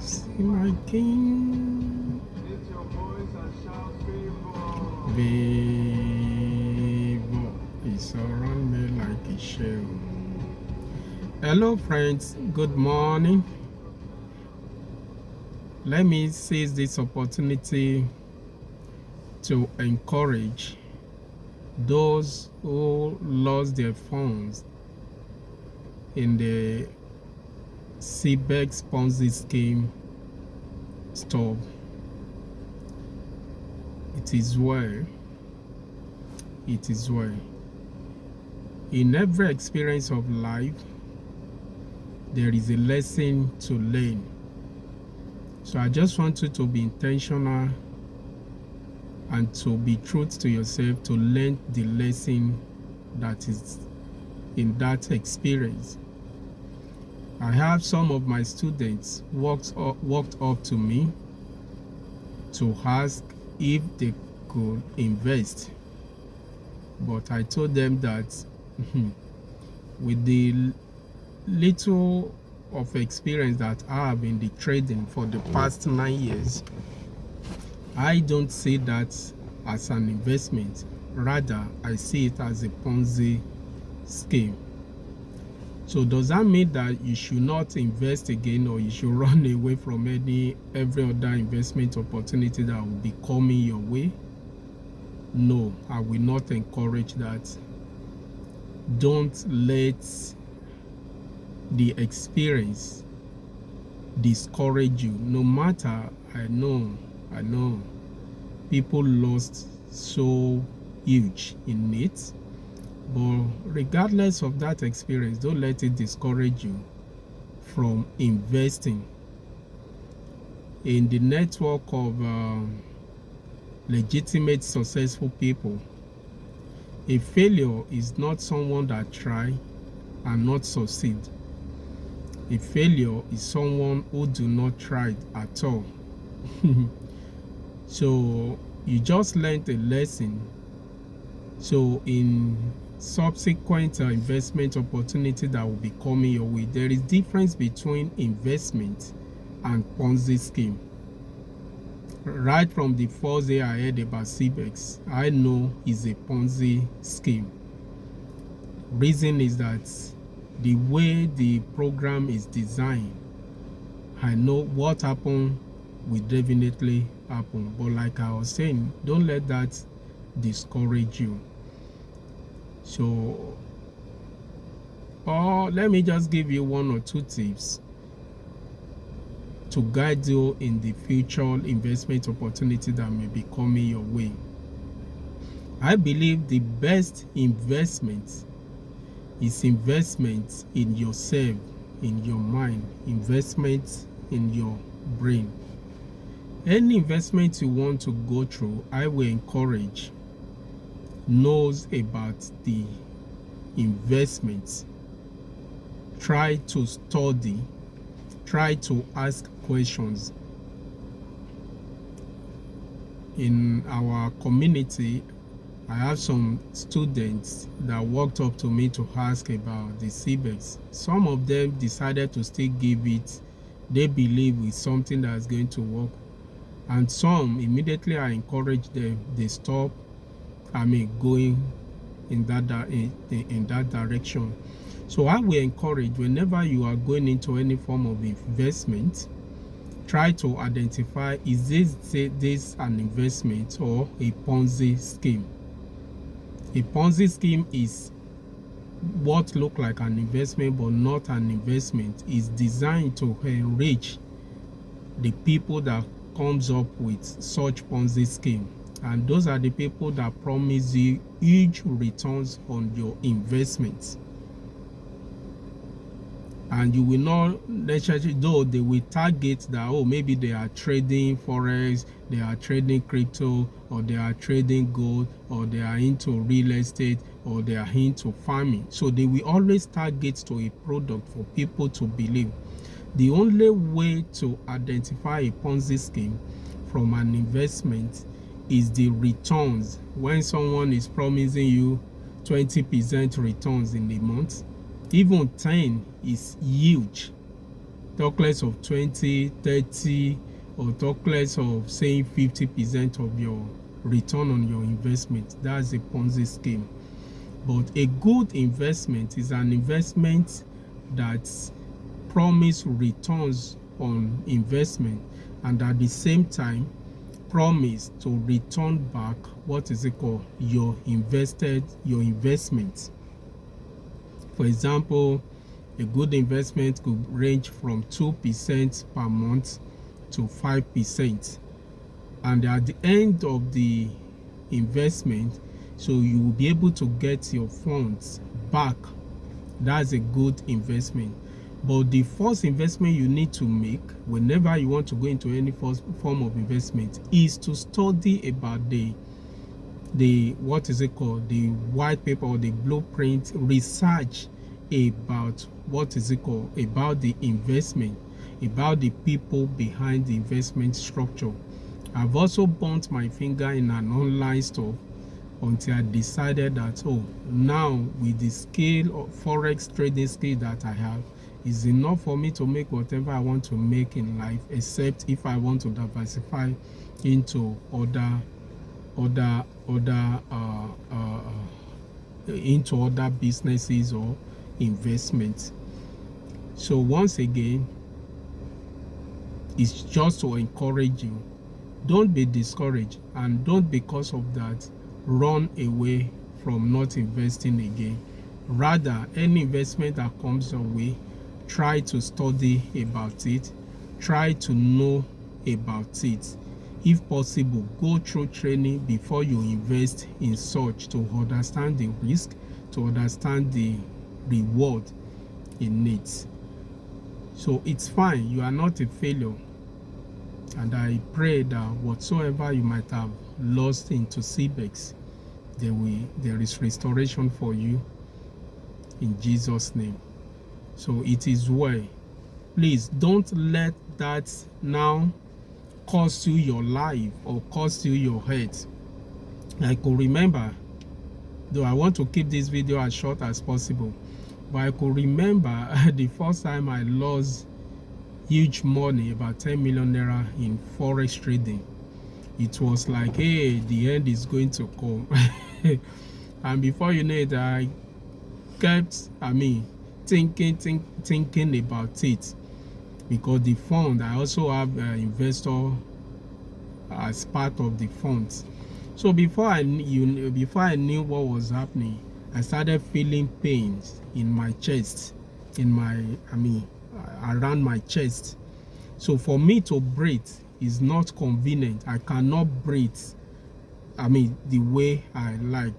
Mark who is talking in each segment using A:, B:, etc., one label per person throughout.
A: See my king. Favor is around me like a shield. Hello friends, good morning. Let me seize this opportunity to encourage those who lost their phones in the CBEX Ponzi scheme stuff. It is well. It is well. In every experience of life, there is a lesson to learn. So I just want you to be intentional and to be true to yourself, to learn the lesson that is in that experience. I have some of my students walked up to me to ask if they could invest, but I told them that with the little of experience that I have in the trading for the past 9 years, I don't see that as an investment. Rather, I see it as a Ponzi scheme. So does that mean that you should not invest again, or you should run away from every other investment opportunity that will be coming your way? No, I will not encourage that. Don't let the experience discourage you. No matter, I know people lost so huge in it, but regardless of that experience, don't let it discourage you from investing in the network of legitimate, successful people. A failure is not someone that try and not succeed. A failure is someone who do not try at all. So you just learned a lesson. So in subsequent investment opportunity that will be coming your way, there is difference between investment and Ponzi scheme. Right from the first day I heard about CBEX, I know it's a Ponzi scheme. Reason is that the way the program is designed, I know what happened will definitely happen. But like I was saying, don't let that discourage you. So, let me just give you 1 or 2 tips to guide you in the future investment opportunity that may be coming your way. I believe the best investment is investment in yourself, in your mind, investment in your brain. Any investment you want to go through, I will encourage knows about the investments. Try to study, try to ask questions. In our community, I have some students that walked up to me to ask about the CBEX. Some of them decided to still give it. They believe it's something that is going to work. And some, immediately I encourage them, they stop, going in that direction. So I will encourage, whenever you are going into any form of investment, try to identify, is this an investment or a Ponzi scheme? A Ponzi scheme is what look like an investment but not an investment. It's designed to enrich the people that comes up with such Ponzi scheme, and those are the people that promise you huge returns on your investments. And you will not necessarily, though they will target that, oh, maybe they are trading forex, they are trading crypto, or they are trading gold, or they are into real estate, or they are into farming. So they will always target to a product for people to believe. The only way to identify a Ponzi scheme from an investment is the returns. When someone is promising you 20% returns in a month, even 10 is huge. talk less of 20, 30, or talk less of saying 50% of your return on your investment. That's a Ponzi scheme. But a good investment is an investment that promise returns on investment, and at the same time promise to return back what is it called, your investment. For example, a good investment could range from 2% per month to 5%, and at the end of the investment, so you will be able to get your funds back. That's a good investment. But the first investment you need to make whenever you want to go into any first form of investment is to study about the what is it called, the white paper or the blueprint, research about what is it called, about the investment, about the people behind the investment structure. I've also burnt my finger in an online store until I decided that, oh, now with the scale of forex trading skill that I have, is enough for me to make whatever I want to make in life, except if I want to diversify into into other businesses or investments. So once again, it's just to encourage you, don't be discouraged, and don't because of that run away from not investing again. Rather, any investment that comes your way, try to study about it, try to know about it. If possible, go through training before you invest in such, to understand the risk, to understand the reward in it. So it's fine, you are not a failure, and I pray that whatsoever you might have lost into CBEX, there is restoration for you in Jesus' name. So it is well. Please don't let that now cost you your life or cost you your health. I could remember, though I want to keep this video as short as possible, but I could remember the first time I lost huge money, about 10 million naira in forex trading. It was like, hey, the end is going to come. And before you know it, I kept, thinking about it, because the fund, I also have an investor as part of the funds. So before I knew what was happening, I started feeling pains in my chest, around my chest. So for me to breathe is not convenient. I cannot breathe the way I like.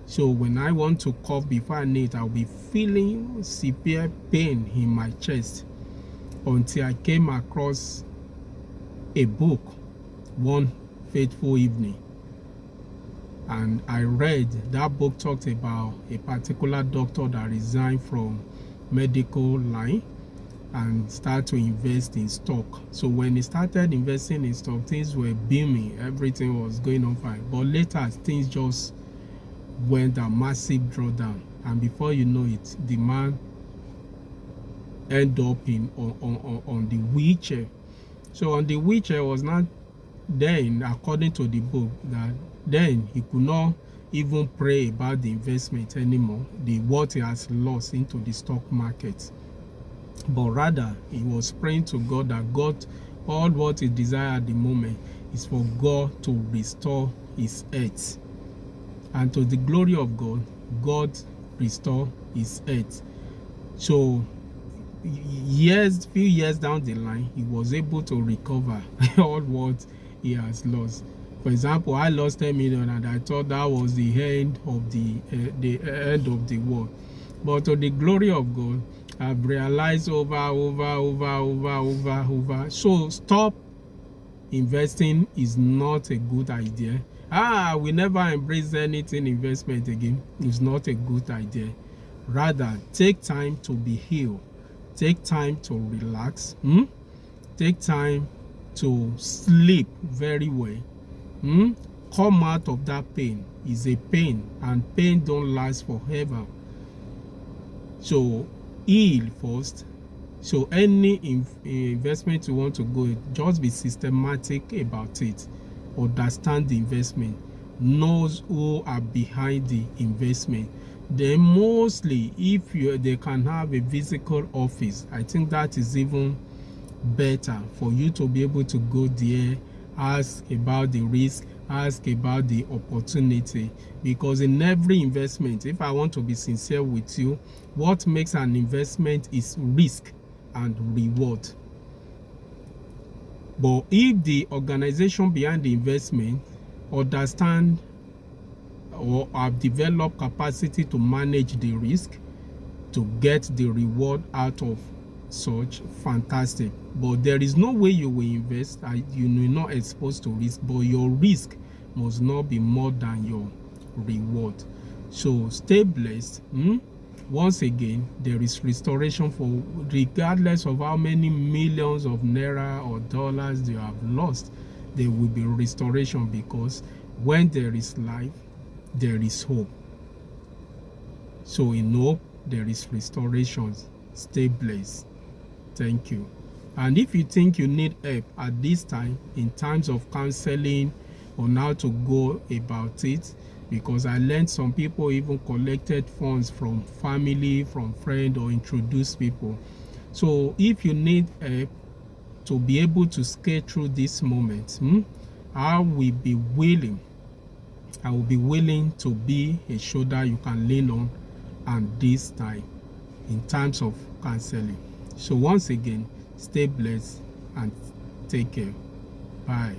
A: So when I want to cough before I need, I'll be feeling severe pain in my chest, until I came across a book one fateful evening, and I read that book. Talked about a particular doctor that resigned from medical line and started to invest in stock. So when he started investing in stock, things were beaming, everything was going on fine. But later, things just went a massive drawdown, and before you know it, the man ended up on the wheelchair. So on the wheelchair was not, then according to the book, that then he could not even pray about the investment anymore, what he has lost into the stock market, but rather he was praying to God that God, all what he desired at the moment is for God to restore his health. And to the glory of God, God restored his health. So few years down the line, he was able to recover all what he has lost. For example, I lost 10 million, and I thought that was the end of the end of the world. But to the glory of God, I've realized over. So stop investing is not a good idea. We never embrace anything investment again. It's not a good idea. Rather, take time to be healed. Take time to relax. Take time to sleep very well. Come out of that pain. It's a pain, and pain don't last forever. So heal first, So any investment you want to go, just be systematic about it. Understand the investment, knows who are behind the investment. Then mostly, if they can have a physical office, I think that is even better for you to be able to go there, ask about the risk, ask about the opportunity. Because in every investment, if I want to be sincere with you, what makes an investment is risk and reward. But if the organization behind the investment understand or have developed capacity to manage the risk, to get the reward out of such, fantastic. But there is no way you will invest you will not exposed to risk, but your risk must not be more than your reward. So stay blessed. Once again, there is restoration for, regardless of how many millions of naira or dollars you have lost, there will be restoration, because when there is life, there is hope. So in hope, there is restoration. Stay blessed. Thank you. And if you think you need help at this time in terms of counseling on how to go about it, because I learned some people even collected funds from family, from friends, or introduced people. So if you need help to be able to skate through this moment, I will be willing to be a shoulder you can lean on, and this time in terms of counseling. So once again, stay blessed and take care. Bye.